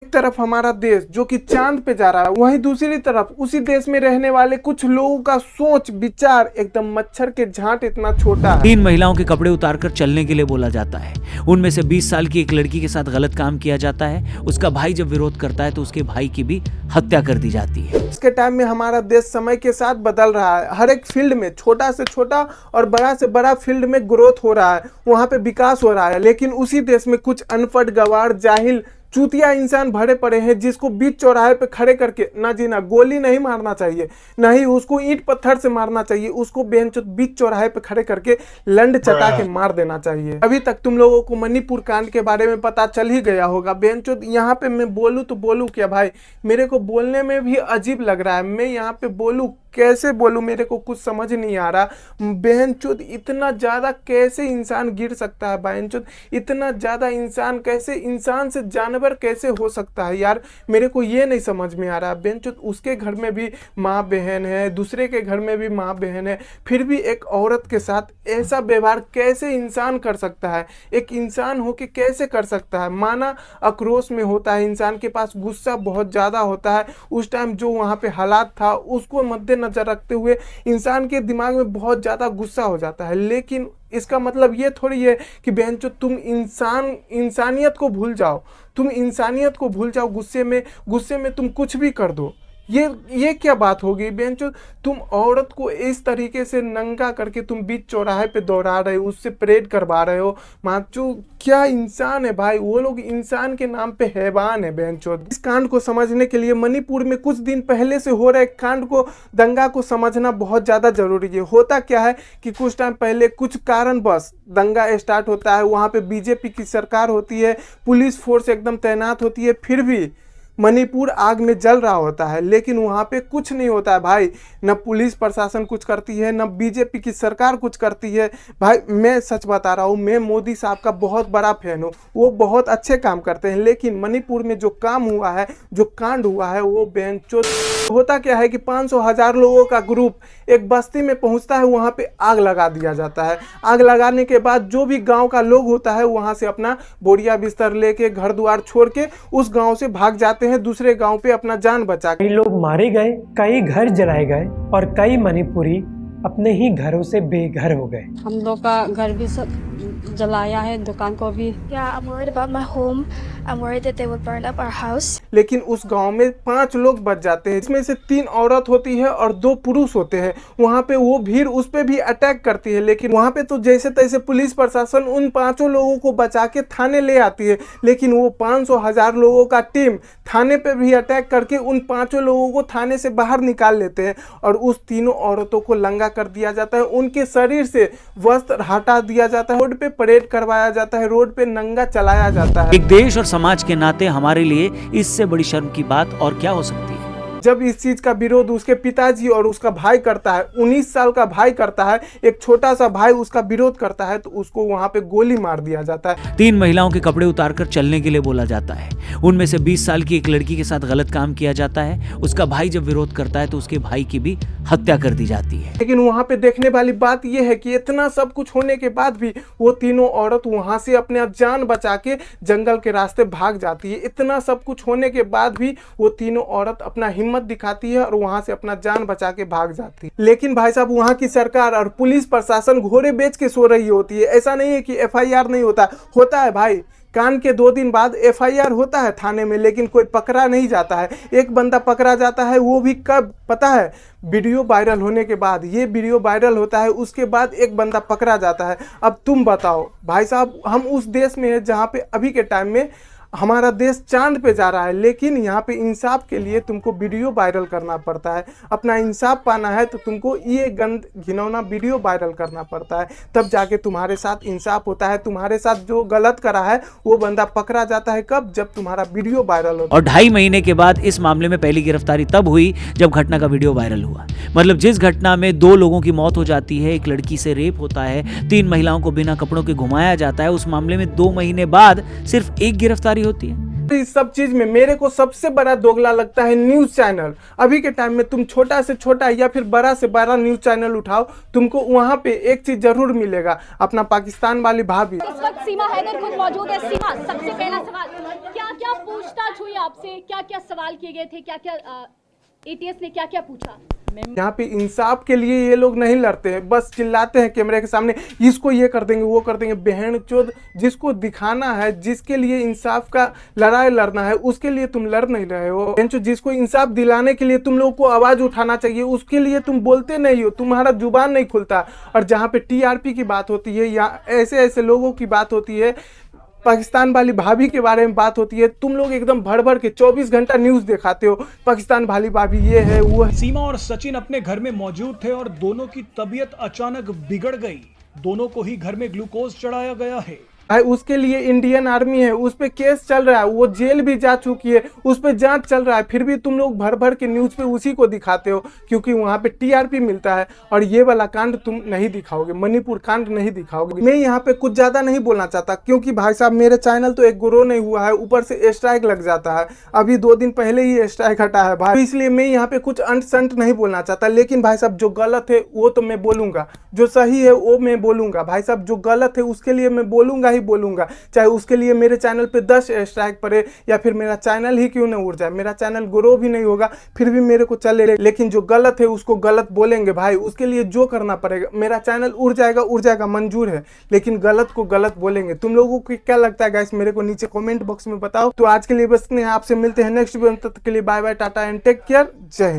एक तरफ हमारा देश जो कि चांद पे जा रहा है, वहीं दूसरी तरफ उसी देश में रहने वाले कुछ लोगों का सोच विचार एकदम मच्छर के झांट इतना छोटा है। 3 महिलाओं के कपड़े उतारकर चलने के लिए बोला जाता है। उनमें से 20 साल की एक लड़की के साथ गलत काम किया जाता है। उसका भाई जब विरोध करता है तो उसके भाई की भी हत्या कर दी जाती है। इसके टाइम में हमारा देश समय के साथ बदल रहा है। हर एक फील्ड में छोटा से छोटा और बड़ा से बड़ा फील्ड में ग्रोथ हो रहा है, वहां पे विकास हो रहा है। लेकिन उसी देश में कुछ अनपढ़ गवार जाहिल चूतिया इंसान भरे पड़े हैं, जिसको बीच चौराहे पे खड़े करके ना जी ना गोली नहीं मारना चाहिए, ना ही उसको ईंट पत्थर से मारना चाहिए, उसको बेंच बीच चौराहे पे खड़े करके लंड चटा के मार देना चाहिए। अभी तक तुम लोगों को मणिपुर कांड के बारे में पता चल ही गया होगा। बेंचो यहाँ पे मैं बोलूँ तो बोलूँ क्या भाई, मेरे को बोलने में भी अजीब लग रहा है। मैं यहाँ पे बोलूँ कैसे बोलूँ, मेरे को कुछ समझ नहीं आ रहा। बेंचोद इतना ज़्यादा कैसे इंसान गिर सकता है, बेंचोद इतना ज़्यादा इंसान कैसे, इंसान से जानवर कैसे हो सकता है यार, मेरे को ये नहीं समझ में आ रहा। बेंचोद उसके घर में भी माँ बहन है, दूसरे के घर में भी माँ बहन है, फिर भी एक औरत के साथ ऐसा व्यवहार कैसे इंसान कर सकता है, एक इंसान हो के कैसे कर सकता है। माना आक्रोश में होता है, इंसान के पास गुस्सा बहुत ज़्यादा होता है, उस टाइम जो वहाँ पे हालात था उसको मद्देनजर रखते हुए इंसान के दिमाग में बहुत ज़्यादा गुस्सा हो जाता है। लेकिन इसका मतलब ये थोड़ी है कि बेंचो तुम इंसानियत को भूल जाओ, तुम इंसानियत को भूल जाओ, गुस्से में तुम कुछ भी कर दो। ये क्या बात होगी बेंचो, तुम औरत को इस तरीके से नंगा करके तुम बीच चौराहे पे दौड़ा रहे हो, उससे परेड करवा रहे हो। माचो क्या इंसान है भाई, वो लोग इंसान के नाम पे हैवान है बेंचो। इस कांड को समझने के लिए मणिपुर में कुछ दिन पहले से हो रहे कांड को, दंगा को समझना बहुत ज़्यादा जरूरी है। होता क्या है कि कुछ टाइम पहले कुछ कारणवश दंगा स्टार्ट होता है, वहाँ पे बीजेपी की सरकार होती है, पुलिस फोर्स एकदम तैनात होती है, फिर भी मणिपुर आग में जल रहा होता है, लेकिन वहाँ पे कुछ नहीं होता है भाई। न पुलिस प्रशासन कुछ करती है, न बीजेपी की सरकार कुछ करती है। भाई मैं सच बता रहा हूँ, मैं मोदी साहब का बहुत बड़ा फैन हूँ, वो बहुत अच्छे काम करते हैं। लेकिन मणिपुर में जो काम हुआ है, जो कांड हुआ है, वो बेंचो। होता क्या है कि 500,000 लोगों का ग्रुप एक बस्ती में पहुँचता है, वहाँ पे आग लगा दिया जाता है। आग लगाने के बाद जो भी गाँव का लोग होता है, वहाँ से अपना बोरिया बिस्तर लेके घर द्वार छोड़ के उस गाँव से भाग जाते हैं दूसरे गांव पे अपना जान बचा। कई लोग मारे गए, कई घर जलाए गए और कई मणिपुरी अपने ही घरों से बेघर हो गए। हम लोग का घर भी सब जलाया है, दुकान को भी। Yeah, I'm worried about my home. I'm worried that they would burn up our house. लेकिन उस गांव में 5 लोग बच जाते हैं, इसमें से 3 औरत होती है और 2 पुरुष होते हैं। वहां पे वो भीड़ उस पे भी अटैक करती है, लेकिन वहां पे तो जैसे तैसे पुलिस प्रशासन उन 5 लोगों को बचा के थाने ले आती है। लेकिन वो 500,000 लोगों का टीम थाने पे भी अटैक करके उन 5 लोगों को थाने से बाहर निकाल लेते हैं और उस 3 औरतों को लंगा कर दिया जाता है। उनके शरीर से वस्त्र हटा दिया जाता है, रोड पे परेड करवाया जाता है, रोड पे नंगा चलाया जाता है। एक देश और समाज के नाते हमारे लिए इससे बड़ी शर्म की बात और क्या हो सकती है। जब इस चीज का विरोध उसके पिताजी और उसका भाई करता है, 19 साल का भाई करता है, एक छोटा सा भाई उसका विरोध करता है, तो उसको वहां पे गोली मार दिया जाता है। 3 महिलाओं के कपड़े उतारकर चलने के लिए बोला जाता है। उनमें से 20 साल की एक लड़की के साथ गलत काम किया जाता है। उसका भाई जब विरोध करता है तो उसके भाई की भी हत्या कर दी जाती है। लेकिन वहां पे देखने वाली बात यह है कि इतना सब कुछ होने के बाद भी वो 3 औरत वहां से अपने जान बचा के जंगल के रास्ते भाग जाती है। इतना सब कुछ होने के बाद भी वो 3 औरत अपना हिम्मत दिखाती है और वहां से अपना जान बचा के भाग जाती है। लेकिन भाई साहब, वहां की सरकार और पुलिस प्रशासन घोड़े बेच के सो रही होती है। ऐसा नहीं है कि FIR नहीं होता है भाई। कांड के 2 दिन बाद FIR होता है थाने में, लेकिन कोई पकड़ा नहीं जाता है। एक बंदा पकड़ा जाता है, वो भी कब पता है? वीडियो वायरल होने के बाद। ये वीडियो वायरल होता है, उसके बाद एक बंदा पकड़ा जाता है। अब तुम बताओ भाई साहब, हम उस देश में है जहाँ पे अभी के टाइम में हमारा देश चांद पे जा रहा है, लेकिन यहाँ पे इंसाफ के लिए तुमको वीडियो वायरल करना पड़ता है। अपना इंसाफ पाना है तो तुमको ये घिनौना वीडियो वायरल करना पड़ता है, तब जाके तुम्हारे साथ इंसाफ होता है। तुम्हारे साथ जो गलत करा है वो बंदा पकड़ा जाता है, कब? जब तुम्हारा वीडियो वायरल होता है। और 2.5 महीने के बाद इस मामले में पहली गिरफ्तारी तब हुई जब घटना का वीडियो वायरल हुआ। मतलब जिस घटना में 2 लोगों की मौत हो जाती है, एक लड़की से रेप होता है, 3 महिलाओं को बिना कपड़ों के घुमाया जाता है, उस मामले में 2 महीने बाद सिर्फ 1 गिरफ्तारी होती है। इस सब चीज में मेरे को सबसे बड़ा दोगला लगता है न्यूज चैनल। अभी के टाइम में तुम छोटा से छोटा या फिर बड़ा से बड़ा न्यूज चैनल उठाओ, तुमको वहां पे एक चीज जरूर मिलेगा, अपना पाकिस्तान वाली भाभी। इस वक्त सीमा हैदर खुद मौजूद है। सीमा, सबसे पहला सवाल, क्या क्या पूछताछ हुई आपसे, क्या क्या सवाल किए गए थे, क्या क्या एटीएस ने क्या क्या पूछा? यहाँ पे इंसाफ के लिए ये लोग नहीं लड़ते हैं, बस चिल्लाते हैं कैमरे के सामने, इसको ये कर देंगे वो कर देंगे। बहन चोद, जिसको दिखाना है, जिसके लिए इंसाफ का लड़ाई लड़ना है, उसके लिए तुम लड़ नहीं रहे हो। बहन चोद, जिसको इंसाफ दिलाने के लिए तुम लोग को आवाज उठाना चाहिए, उसके लिए तुम बोलते नहीं हो, तुम्हारा जुबान नहीं खुलता। और जहाँ पे टीआरपी की बात होती है या ऐसे ऐसे लोगों की बात होती है, पाकिस्तान वाली भाभी के बारे में बात होती है, तुम लोग एकदम भर भर के 24 घंटा न्यूज दिखाते हो, पाकिस्तान वाली भाभी ये है वो है। सीमा और सचिन अपने घर में मौजूद थे और दोनों की तबीयत अचानक बिगड़ गई। दोनों को ही घर में ग्लूकोज चढ़ाया गया है। भाई उसके लिए इंडियन आर्मी है, उस पे केस चल रहा है, वो जेल भी जा चुकी है, उस पे जांच चल रहा है, फिर भी तुम लोग भर भर के न्यूज पे उसी को दिखाते हो क्योंकि वहां पे टीआरपी मिलता है। और ये वाला कांड तुम नहीं दिखाओगे, मणिपुर कांड नहीं दिखाओगे। मैं यहाँ पे कुछ ज्यादा नहीं बोलना चाहता क्योंकि भाई साहब मेरे चैनल तो एक ग्रो नहीं हुआ है, ऊपर से स्ट्राइक लग जाता है। अभी 2 दिन पहले ही स्ट्राइक हटा है भाई, इसलिए मैं यहाँ पे कुछ अंट संट नहीं बोलना चाहता। लेकिन भाई साहब जो गलत है वो तो मैं बोलूंगा, जो सही है वो मैं बोलूंगा। भाई साहब जो गलत है उसके लिए मैं बोलूंगा ही बोलूंगा, चाहे उसके लिए मेरे चैनल पे 10 स्ट्राइक पड़े या फिर मेरा चैनल ही क्यों न उड़ जाए। मेरा चैनल ग्रो भी नहीं होगा फिर भी मेरे को चले, लेकिन जो गलत है उसको गलत बोलेंगे भाई, उसके लिए जो करना पड़ेगा। मेरा चैनल उड़ जाएगा मंजूर है, लेकिन गलत को गलत बोलेंगे। तुम लोगों को क्या लगता है गाइस, मेरे को नीचे कमेंट बॉक्स में बताओ। तो आज के लिए बस आपसे मिलते हैं नेक्स्ट वीडियो, तब तक के लिए bye bye, tata and take care, जय हिंद।